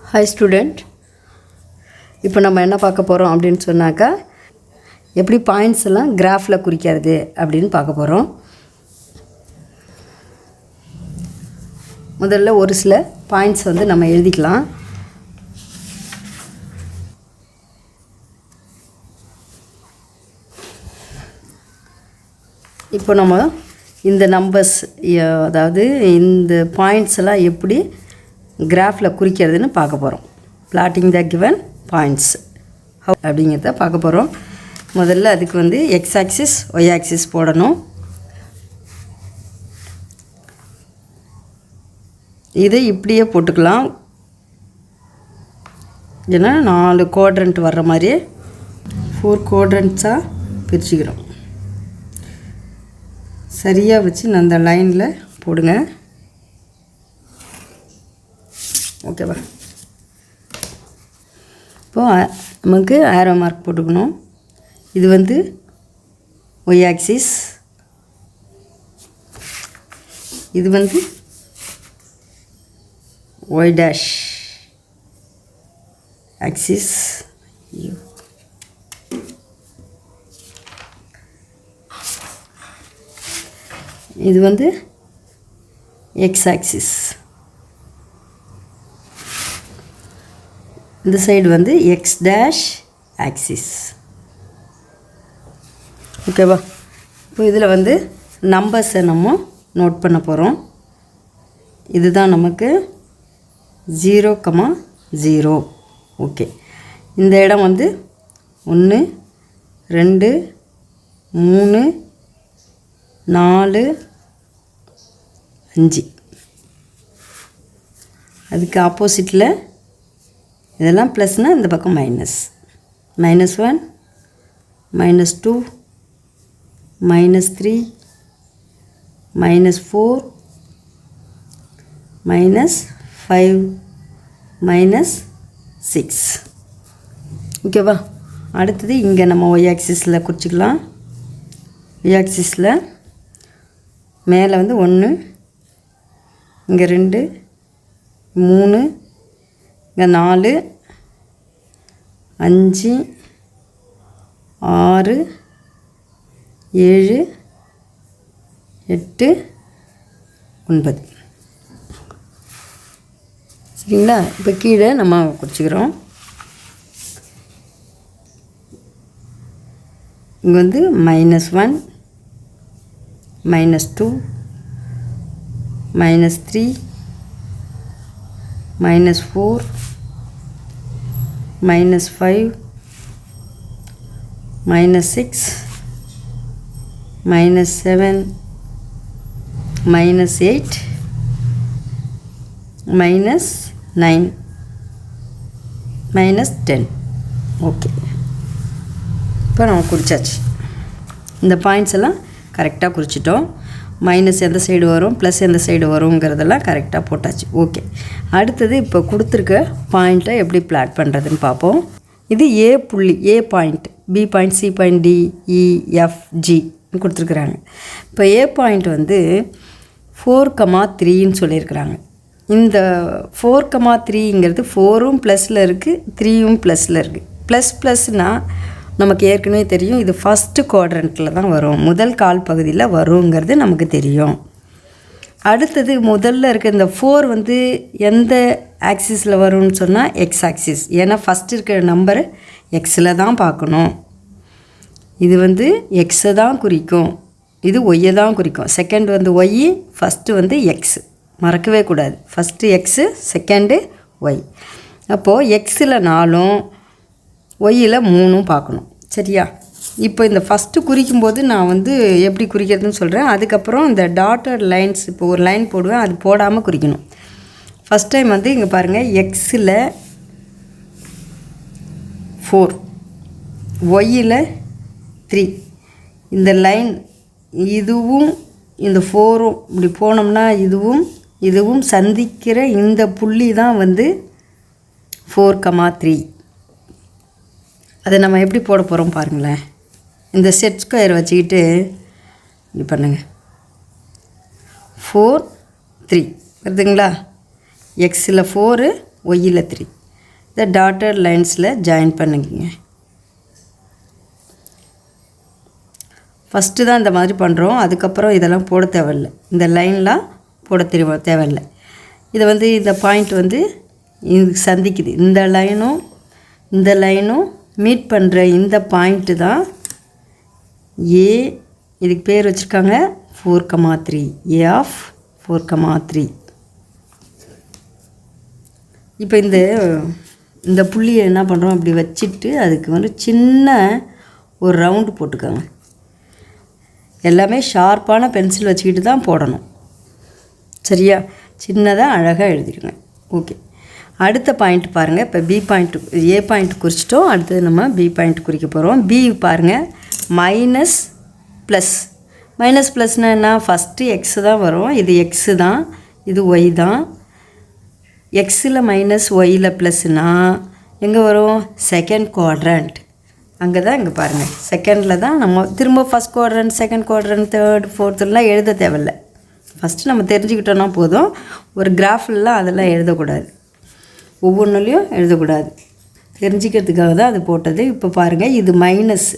Hi student. இப்போ நம்ம என்ன பார்க்க போறோம் அப்படினு சொன்னாக்க எப்படி பாயிண்ட்ஸ் எல்லாம் கிராஃப்ல குறிக்கிறது அப்படினு பார்க்க போறோம். முதல்ல ஒரு சில பாயிண்ட்ஸ் வந்து நம்ம எழுதிக்கலாம். இப்போ நம்ம இந்த நம்பர்ஸ் அதாவது இந்த பாயிண்ட்ஸ் எல்லாம் எப்படி கிராஃப்ல குறிக்கிறதுன்னு பார்க்க போறோம். plotting the given points how அப்படிங்கறத பார்க்க போறோம். முதல்ல அதுக்கு வந்து x axis y axis போடணும். இதை இப்படியே போட்டுக்கலாம். ஏன்னா 4 குவாட்ரண்ட் வர்ற மாதிரி 4 குவாட்ரண்ட்ஸா பிரிச்சுக்கிறோம். சரியா வச்சு அந்த லைன்ல போடுங்க. ஓகேவா? இப்போ நமக்கு ஆரோ மார்க் போட்டுக்கணும். இது வந்து y axis, இது வந்து y dash axis, இது வந்து x axis, இந்த சைடு வந்து x dash axis. ஓகேவா? இப்போ இதில் வந்து நம்பர்ஸை நம்ம நோட் பண்ண போகிறோம். இதுதான் நமக்கு 0,0. ஓகே, இந்த இடம் வந்து 1 2 3 4 5. அதுக்கு ஆப்போசிட்டில் இதெல்லாம் ப்ளஸ்னால் இந்த பக்கம் மைனஸ். -1 -2 -3 -4 -5 -6. ஓகேவா? அடுத்தது இங்கே நம்ம y ஆக்சிஸில் குறிச்சிக்கலாம். y ஆக்சிஸில் மேலே வந்து 1, இங்கே 2 3, இங்கே 4 5 6 7 8 9. சரிங்களா? இப்போ கீழே நம்ம குறிச்சிக்கிறோம். இங்கே வந்து -1 -2 -3 -4 -5 -6 -7 -8 -9 -10. ஓகே, இப்போ நம்ம குறிச்சாச்சு. இந்த பாயிண்ட்ஸ் எல்லாம் கரெக்டாக குறிச்சிட்டோம். மைனஸ் எந்த சைடு வரும், ப்ளஸ் எந்த சைடு வருங்கிறதெல்லாம் கரெக்டாக போட்டாச்சு. ஓகே, அடுத்தது இப்போ கொடுத்துருக்க பாயிண்ட்டை எப்படி பிளாட் பண்ணுறதுன்னு பார்ப்போம். இது ஏ புள்ளி, A point, B point, C point, D, E, F, G கொடுத்துருக்குறாங்க. இப்போ ஏ பாயிண்ட் வந்து 4,3ன்னு சொல்லியிருக்கிறாங்க. இந்த 4,3ங்கிறது 4ம் ப்ளஸில் இருக்குது, 3ம் ப்ளஸில் இருக்குது. ப்ளஸ்னால் நமக்கு ஏற்கனவே தெரியும், இது ஃபஸ்ட்டு குவாட்ரண்ட்டில் தான் வரும், முதல் கால் பகுதியில் வருங்கிறது நமக்கு தெரியும். அடுத்தது முதல்ல இருக்க இந்த 4 வந்து எந்த ஆக்சிஸில் வரும்னு சொன்னால் எக்ஸ் ஆக்சிஸ். ஏன்னா ஃபஸ்ட்டு இருக்கிற நம்பர் எக்ஸில் தான் பார்க்கணும். இது வந்து எக்ஸை தான் குறிக்கும், இது ஒய்யை தான் குறிக்கும். செகண்ட் வந்து ஒய், ஃபஸ்ட்டு வந்து எக்ஸு, மறக்கவே கூடாது. First X, second Y. அப்போது எக்ஸில் 4ம் ஒய்யில் 3ம் பார்க்கணும். சரியா? இப்போ இந்த ஃபஸ்ட்டு குறிக்கும்போது நான் வந்து எப்படி குறிக்கிறதுன்னு சொல்கிறேன். அதுக்கப்புறம் இந்த டாட்டட் லைன்ஸ், இப்போ ஒரு லைன் போடுவேன், அது போடாமல் குறிக்கணும். ஃபஸ்ட் டைம் வந்து இங்கே பாருங்கள், எக்ஸில் 4, ஒய்யில் 3. இந்த லைன் இதுவும் இந்த 4ம் இப்படி போனோம்னா இதுவும் சந்திக்கிற இந்த புள்ளி தான் வந்து 4,3. அதை நம்ம எப்படி போட போகிறோம் பாருங்களேன். இந்த செட் ஸ்கொயர் வச்சுக்கிட்டு இப்படி பண்ணுங்கள். 4 3 வருதுங்களா? எக்ஸில் 4 ஒய்யில் 3. இதை டாட்டட் லைன்ஸில் ஜாயின் பண்ணிக்கங்க. ஃபஸ்ட்டு தான் இந்த மாதிரி பண்ணுறோம், அதுக்கப்புறம் இதெல்லாம் போட தேவையில்லை, இந்த லைன்லாம் போட தேவையில்லை. இதை வந்து இந்த பாயிண்ட் வந்து இது சந்திக்குது, இந்த லைனும் மீட் பண்ணுற இந்த பாயிண்ட்டு தான் ஏ. இதுக்கு பேர் வச்சுருக்காங்க 4,3, ஏ ஆஃப் 4,3. இப்போ இந்த புள்ளியை என்ன பண்ணுறோம், அப்படி வச்சுட்டு அதுக்கு வந்து சின்ன ஒரு ரவுண்டு போட்டுக்கோங்க. எல்லாமே ஷார்ப்பான பென்சில் வச்சுக்கிட்டு தான் போடணும், சரியா? சின்னதாக அழகாக எழுதிடுங்க. ஓகே, அடுத்த பாயிண்ட் பாருங்கள். இப்போ பி பாயிண்ட், ஏ பாயிண்ட் குறிச்சிட்டோம், அடுத்தது நம்ம பி பாயிண்ட் குறிக்க போகிறோம். பி பாருங்கள், மைனஸ் ப்ளஸ்னால் என்ன, ஃபஸ்ட்டு எக்ஸு தான் வரும், இது எக்ஸு தான், இது ஒய் தான். எக்ஸில் மைனஸ் ஒய்யில் ப்ளஸ்னால் எங்கே வரும், செகண்ட் குவாட்ரண்ட். அங்கே தான், இங்கே பாருங்கள், செகண்டில் தான். நம்ம திரும்ப first quadrant, second quadrant, third, ஃபோர்த்துலாம் எழுத தேவையில்லை. ஃபஸ்ட்டு நம்ம தெரிஞ்சுக்கிட்டோன்னா போதும். ஒரு கிராஃப்லாம் அதெல்லாம் எழுதக்கூடாது, ஒவ்வொன்றுலையும் எழுதக்கூடாது, தெரிஞ்சுக்கிறதுக்காக தான் அது போட்டது. இப்போ பாருங்கள், இது மைனஸ்,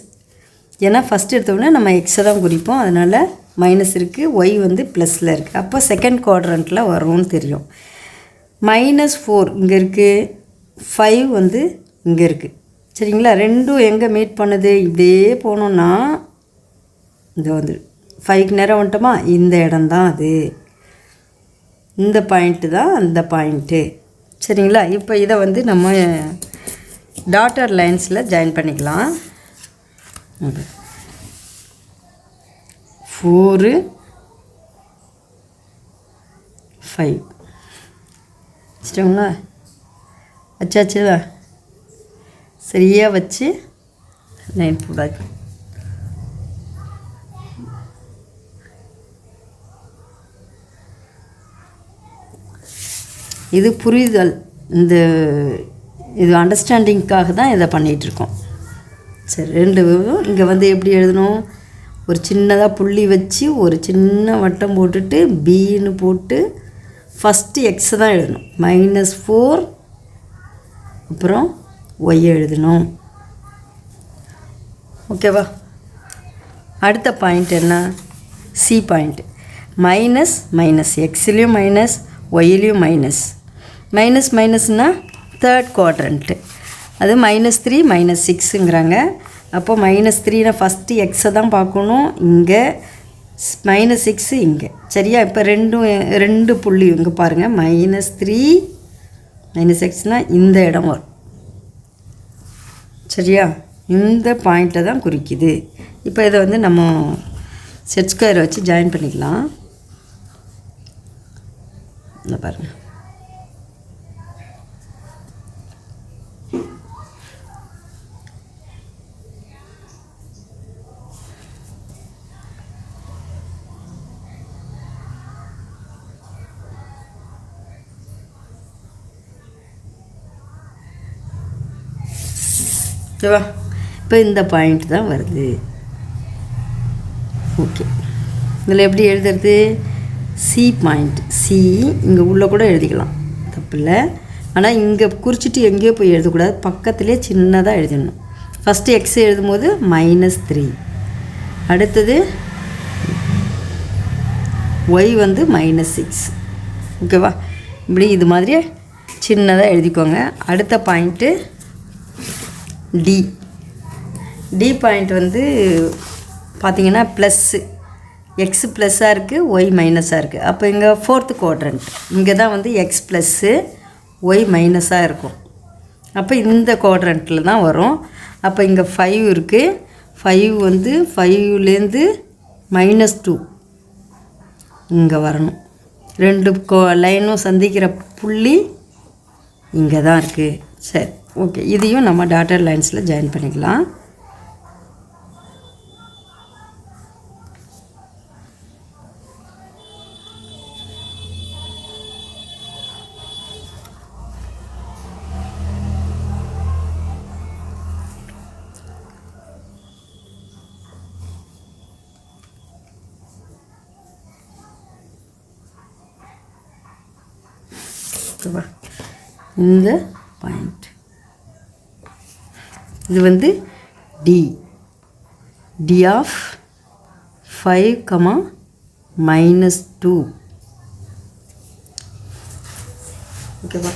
ஏன்னா ஃபஸ்ட்டு எடுத்தோடனே நம்ம எக்ஸை தான் குறிப்போம், அதனால் மைனஸ் இருக்குது. ஒய் வந்து ப்ளஸில் இருக்குது, அப்போ செகண்ட் குவாட்ரண்ட்டில் வரும்னு தெரியும். -4 இங்கே இருக்குது, 5 வந்து இங்கே இருக்குது, சரிங்களா? ரெண்டும் எங்கே மீட் பண்ணுது, இப்படியே போனோன்னா இந்த வந்து 5க்கு நேரம் வந்துட்டோமா, இந்த இடம்தான் அது, இந்த பாயிண்ட்டு தான் அந்த பாயிண்ட்டு, சரிங்களா? இப்போ இதை வந்து நம்ம டாட்டர் லைன்ஸில் ஜாயின் பண்ணிக்கலாம். 4, 5 வச்சிட்டோங்களா? வச்சாச்சுதா? சரியாக வச்சு லைன் போடாது. இது புரிதல், இது அண்டர்ஸ்டாண்டிங்க்காக தான் இதை பண்ணிகிட்ருக்கோம். சரி, ரெண்டு இங்கே வந்து எப்படி எழுதணும், ஒரு சின்னதாக புள்ளி வச்சு ஒரு சின்ன வட்டம் போட்டுட்டு பின்னு போட்டு ஃபஸ்ட்டு எக்ஸை தான் எழுதணும், -4 அப்புறம் ஒய் எழுதணும். ஓகேவா? அடுத்த பாயிண்ட் என்ன, சி பாயிண்ட். மைனஸ் எக்ஸ்லேயும் மைனஸ், ஒய்லேயும் மைனஸ்னால் தேர்ட் குவாட்ரண்ட்டு, அது -3 -6ங்கிறாங்க. அப்போ -3னா ஃபஸ்ட்டு எக்ஸை தான் பார்க்கணும், இங்கே -6 இங்கே, சரியா? இப்போ ரெண்டு புள்ளி இங்கே பாருங்கள், -3 -6னால் இந்த இடம் வரும், சரியா? இந்த பாயிண்ட்டை தான் குறிக்குது. இப்போ இதை வந்து நம்ம செட் ஸ்கொயரை வச்சு ஜாயின் பண்ணிக்கலாம். இந்த பாருங்கள், ஓகேவா? இப்போ இந்த பாயிண்ட் தான் வருது. ஓகே, இதில் எப்படி எழுதுறது, சி பாயிண்ட், சி இங்கே உள்ளே கூட எழுதிக்கலாம், தப்பில்லை. ஆனால் இங்கே குறிச்சிட்டு எங்கேயோ போய் எழுதக்கூடாது, பக்கத்துலேயே சின்னதாக எழுதணும். ஃபஸ்ட்டு எக்ஸ் எழுதும்போது -3, அடுத்தது ஒய் வந்து -6, ஓகேவா? இப்படி இது மாதிரி சின்னதாக எழுதிக்கோங்க. அடுத்த பாயிண்ட்டு டி பாயிண்ட் வந்து பார்த்திங்கன்னா ப்ளஸ்ஸு, எக்ஸ் ப்ளஸ்ஸாக இருக்குது, ஒய் மைனஸாக இருக்குது. அப்போ இங்கே ஃபோர்த்து குவாட்ரண்ட், இங்கே தான் வந்து எக்ஸ் ப்ளஸ்ஸு ஒய் மைனஸாக இருக்கும். அப்போ இந்த குவாட்ரண்ட்டில் தான் வரும். அப்போ இங்கே 5 இருக்குது, 5 வந்து 5லேருந்து -2 இங்கே வரணும். ரெண்டு லைனும் சந்திக்கிற புள்ளி இங்கே தான் இருக்குது. சரி, ஓகே, இதையும் நம்ம டாட்டர் லைன்ஸில் ஜாயின் பண்ணிக்கலாம். ஓகேவா? இந்த பாயிண்ட். இது வந்து டி ஆஃப் 5, -2. ஓகேவா?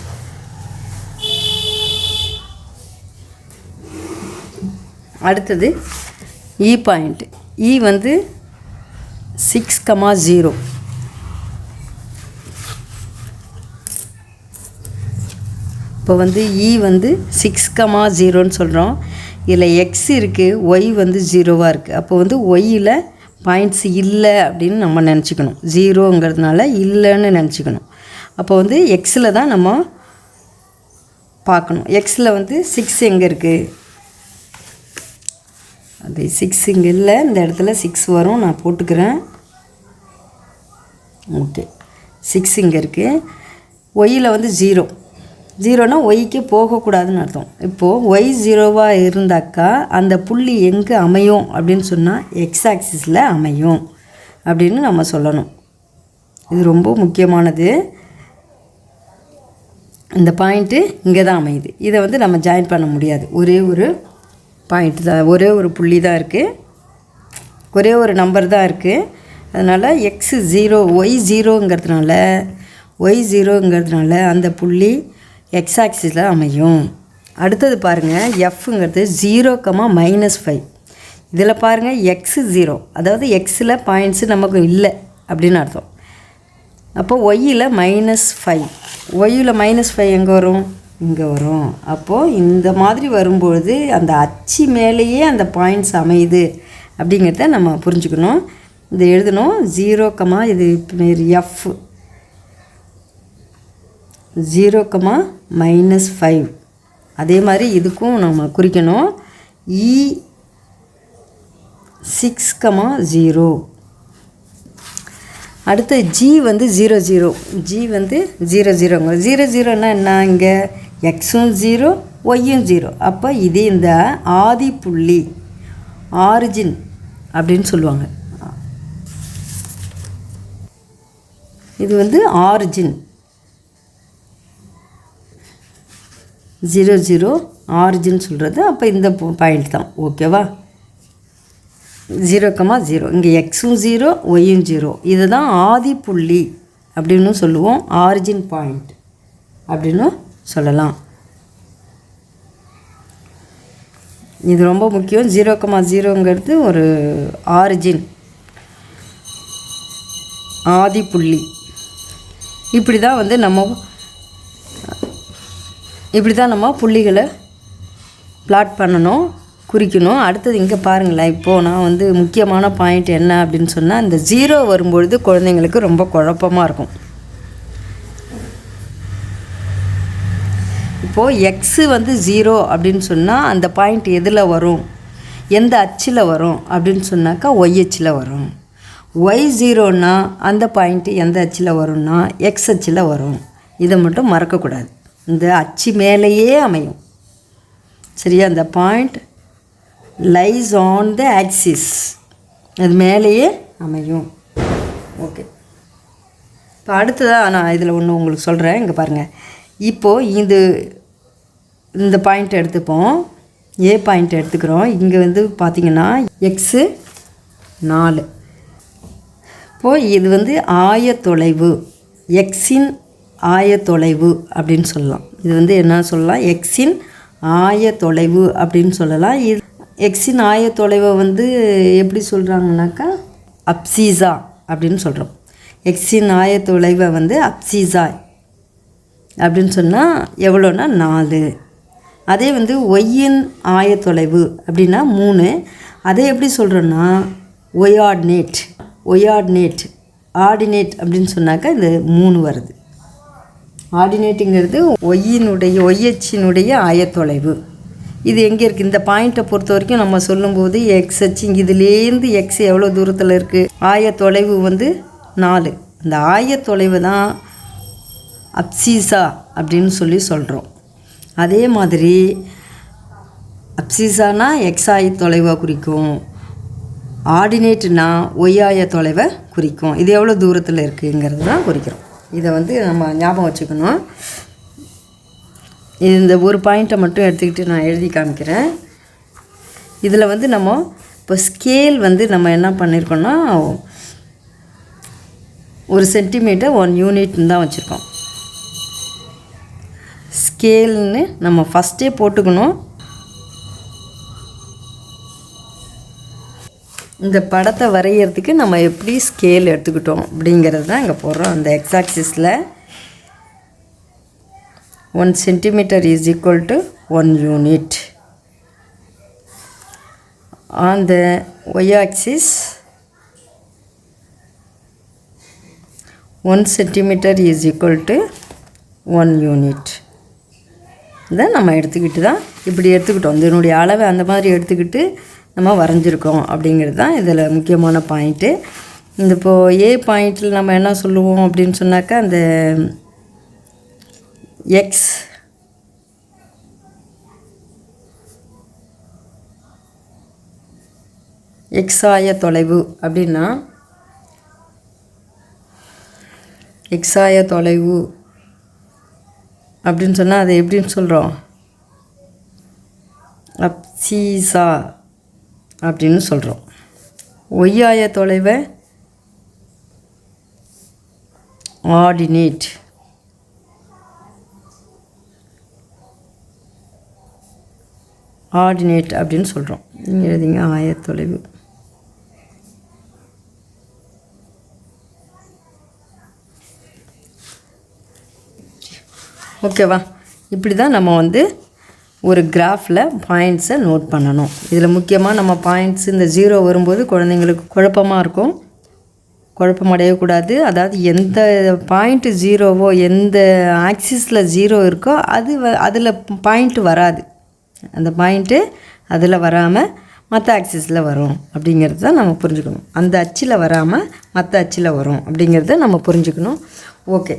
அடுத்தது இ பாயிண்ட். இ வந்து 6, 0. இப்போ வந்து இ வந்து 6, 0ன்னு சொல்கிறோம். இதில் எக்ஸ் இருக்குது, ஒய் வந்து 0வாக இருக்குது. அப்போ வந்து ஒய்யில் பாயிண்ட்ஸ் இல்லை அப்படின்னு நம்ம நினச்சிக்கணும். 0ங்கிறதுனால இல்லைன்னு நினச்சிக்கணும். அப்போ வந்து எக்ஸில் தான் நம்ம பார்க்கணும். எக்ஸில் வந்து 6 எங்கே இருக்குது? அது 6 இங்கே இல்லை. இந்த இடத்துல 6 வரும், நான் போட்டுக்கிறேன். ஓகே, 6 இங்கே இருக்குது. ஒய்யில் வந்து 0னா ஒய்க்கு போகக்கூடாதுன்னு அர்த்தம். இப்போது ஒய் 0வாக இருந்தாக்கா அந்த புள்ளி எங்கே அமையும் அப்படின்னு சொன்னால் எக்ஸ் ஆக்சிஸில் அமையும் அப்படின்னு நம்ம சொல்லணும். இது ரொம்ப முக்கியமானது. இந்த பாயிண்ட்டு இங்கே தான் அமையுது. இதை வந்து நம்ம ஜாயின் பண்ண முடியாது. ஒரே ஒரு பாயிண்ட் தான், ஒரே ஒரு புள்ளி தான் இருக்குது, ஒரே ஒரு நம்பர் தான் இருக்குது. அதனால் எக்ஸ் 0, ஒய் 0ங்கிறதுனால அந்த புள்ளி எக்ஸ் ஆக்சிஸில் அமையும். அடுத்தது பாருங்கள், எஃப்ங்கிறது 0, -5. இதில் பாருங்கள் எக்ஸு 0, அதாவது எக்ஸில் பாயிண்ட்ஸு நமக்கு இல்லை அப்படின்னு அர்த்தம். அப்போ ஒய்யில் -5. ஒய்யில் -5 எங்கே வரும்? இங்கே வரும். அப்போது இந்த மாதிரி வரும்பொழுது அந்த அச்சு மேலேயே அந்த பாயிண்ட்ஸ் அமையுது அப்படிங்கிறத நம்ம புரிஞ்சுக்கணும். இதை எழுதணும். 0, இது எஃப் 0, -5. அதே மாதிரி இதுக்கும் நம்ம குறிக்கணும். இ 6, 0. அடுத்து ஜி வந்து 0, ஜி வந்து 0, 0னா என்ன? இங்கே எக்ஸும் 0, ஒய்யும் 0. அப்போ இது இந்த ஆதி புள்ளி, ஆரிஜின் அப்படின்னு சொல்லுவாங்க. இது வந்து ஆரிஜின் 0, ஆரிஜின் சொல்கிறது. அப்போ இந்த பாயிண்ட் தான். ஓகேவா? 0, 0. இங்கே எக்ஸும் 0, ஒய்யும் 0. இதுதான் ஆதி புள்ளி அப்படின்னு சொல்லுவோம். ஆரிஜின் பாயிண்ட் அப்படின்னு சொல்லலாம். இது ரொம்ப முக்கியம். 0, 0ங்கிறது ஒரு ஆரிஜின், ஆதி புள்ளி. இப்படி தான் வந்து நம்ம புள்ளிகளை பிளாட் பண்ணணும், குறிக்கணும். அடுத்தது இங்கே பாருங்களேன். இப்போது நான் வந்து முக்கியமான பாயிண்ட் என்ன அப்படின்னு சொன்னால், இந்த 0 வரும்பொழுது குழந்தைங்களுக்கு ரொம்ப குழப்பமாக இருக்கும். இப்போது எக்ஸு வந்து 0 அப்படின்னு சொன்னால் அந்த பாயிண்ட் எதில் வரும், எந்த அச்சில் வரும் அப்படின்னு சொன்னாக்கா ஒய் அச்சில் வரும். ஒய் 0னா அந்த பாயிண்ட்டு எந்த அச்சில் வரும்னா எக்ஸ் அச்சில் வரும். இதை மட்டும் மறக்கக்கூடாது. இந்த அச்சு மேலேயே அமையும். சரியா? அந்த point lies on the axis, அது மேலேயே அமையும். ஓகே, இப்போ அடுத்ததாக நான் இதில் ஒன்று உங்களுக்கு சொல்கிறேன். இங்கே பாருங்கள். இப்போது இந்த பாயிண்ட் எடுத்துப்போம், ஏ பாயிண்ட் எடுத்துக்கிறோம். இங்கே வந்து பார்த்திங்கன்னா எக்ஸு 4. இப்போது இது வந்து ஆயத்தொலைவு, எக்ஸின் ஆயத்தொலைவு அப்படின்னு சொல்லலாம். இது வந்து என்ன சொல்லலாம்? எக்ஸின் ஆயத்தொலைவு அப்படின்னு சொல்லலாம். இது எக்ஸின் ஆயத்தொலைவை வந்து எப்படி சொல்கிறாங்கனாக்கா அப்சீஸா அப்படின்னு சொல்கிறோம். எக்ஸின் ஆயத்தொலைவை வந்து அப்சீஸா அப்படின்னு சொன்னால் எவ்வளோன்னா 4. அதே வந்து ஒய்யின் ஆயத்தொலைவு அப்படின்னா 3. அதை எப்படி சொல்கிறோன்னா ஒயார்டினேட், ஆர்டினேட் அப்படின்னு சொன்னாக்கா இது 3 வருது. ஆர்டினேட்டுங்கிறது ஒய்யச்சினுடைய ஆயத்தொலைவு. இது எங்கே இருக்குது? இந்த பாயிண்ட்டை பொறுத்த வரைக்கும் நம்ம சொல்லும்போது எக்ஸ் அச்சு இதுலேருந்து எக்ஸ் எவ்வளோ தூரத்தில் இருக்குது, ஆயத்தொலைவு வந்து 4. இந்த ஆயத்தொலைவு தான் அப்சீஸா அப்படின்னு சொல்கிறோம். அதே மாதிரி அப்சீஸானா எக்ஸ் ஆயத்தொலைவாக குறிக்கும், ஆர்டினேட்னா ஒய் ஆயத்தொலைவை குறிக்கும். இது எவ்வளோ தூரத்தில் இருக்குங்கிறது தான் குறிக்கிறோம். இதை வந்து நம்ம ஞாபகம் வச்சுக்கணும். இந்த ஒரு பாயிண்ட்டை மட்டும் எடுத்துக்கிட்டு நான் எழுதி காமிக்கிறேன். இதில் வந்து நம்ம இப்போ ஸ்கேல் வந்து நம்ம என்ன பண்ணியிருக்கோன்னா 1 சென்டிமீட்டர் 1 யூனிட்னு தான் வச்சுருக்கோம். ஸ்கேல்னு நம்ம ஃபஸ்ட்டே போட்டுக்கணும். இந்த படத்தை வரைகிறதுக்கு நம்ம எப்படி ஸ்கேல் எடுத்துக்கிட்டோம் அப்படிங்கிறது தான் இங்கே போடுறோம். அந்த எக்ஸாக்சிஸில் 1 centimetre is equal to 1 unit. On the y-axis 1 centimeter is equal to 1 unit. இதை நம்ம எடுத்துக்கிட்டு தான் இப்படி எடுத்துக்கிட்டோம். இதனுடைய அளவை அந்த மாதிரி எடுத்துக்கிட்டு நம்ம வரைஞ்சிருக்கோம் அப்படிங்கிறது தான் இதில் முக்கியமான பாயிண்ட்டு. இந்த இப்போது ஏ பாயிண்டில் நம்ம என்ன சொல்லுவோம் அப்படின்னு சொன்னாக்கா அந்த எக்ஸ் ஆய தொலைவு அப்படின்னா எக்ஸாய தொலைவு அப்படின்னு சொன்னால் அதை எப்படின்னு சொல்கிறோம்? அப்சீசா அப்படின்னு சொல்கிறோம். ஒய்யாய தொலைவை ஆர்டினேட் அப்படின்னு சொல்கிறோம். நீங்கள் எழுதிங்க ஆயத்தொலைவு. ஓகேவா? இப்படி தான் நம்ம வந்து ஒரு கிராஃபில் பாயிண்ட்ஸை நோட் பண்ணணும். இதில் முக்கியமாக நம்ம பாயிண்ட்ஸ் இந்த 0 வரும்போது குழந்தைங்களுக்கு குழப்பமாக இருக்கும். குழப்பமடையக்கூடாது. அதாவது எந்த பாயிண்ட்டு 0வோ எந்த ஆக்சிஸில் 0 இருக்கோ அதில் பாயிண்ட்டு வராது. அந்த பாயிண்ட்டு அதில் வராமல் மற்ற ஆக்சிஸில் வரும் அப்படிங்கிறது தான் நம்ம புரிஞ்சுக்கணும். அந்த அச்சில் வராமல் மற்ற அச்சில் வரும் அப்படிங்கிறத நம்ம புரிஞ்சுக்கணும். ஓகே.